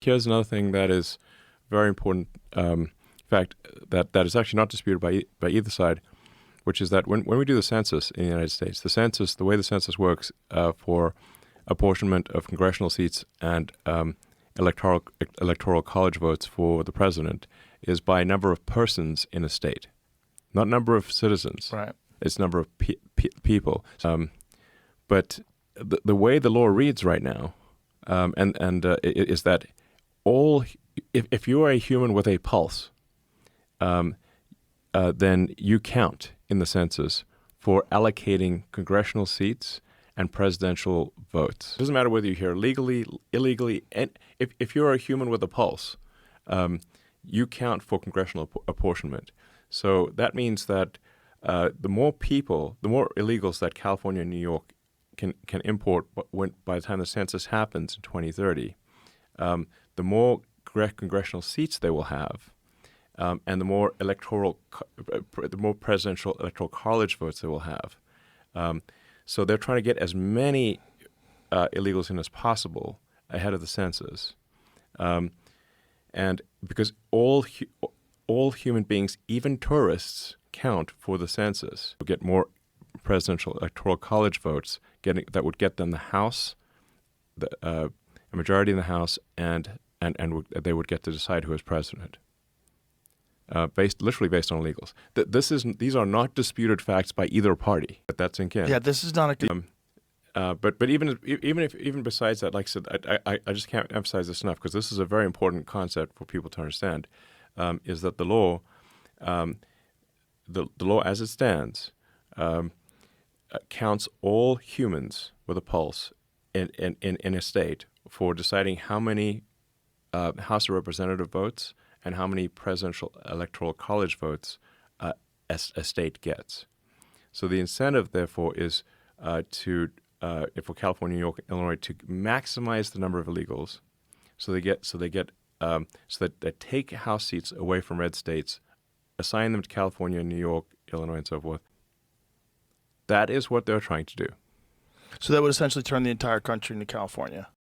Here's another thing that is very important fact that is actually not disputed by either side, which is that when we do the census in the United States, the way the census works for apportionment of congressional seats and electoral college votes for the president is by number of persons in a state, not number of citizens. Right. It's number of people. But the way the law reads right now, is that if you are a human with a pulse, then you count in the census for allocating congressional seats and presidential votes. It doesn't matter whether you're here legally, illegally, and if you're a human with a pulse, you count for congressional apportionment. So that means that the more illegals that California and New York can import by the time the census happens in 2030, the more congressional seats they will have, and the more presidential electoral college votes they will have. So they're trying to get as many illegals in as possible ahead of the census, and because all human beings, even tourists, count for the census. We'll get more presidential electoral college votes, that would get them the House, a majority in the House, and they would get to decide who is president. Literally based on illegals. These are not disputed facts by either party. But that's in Ken. Yeah, this is not a. But even besides that, like I said, I just can't emphasize this enough because this is a very important concept for people to understand. Is that the law, the law as it stands, counts all humans with a pulse in a state for deciding how many House of Representative votes and how many presidential electoral college votes a state gets. So the incentive, therefore, is for California, New York, and Illinois to maximize the number of illegals, so that they take House seats away from red states, assign them to California, New York, Illinois, and so forth. That is what they're trying to do. So that would essentially turn the entire country into California.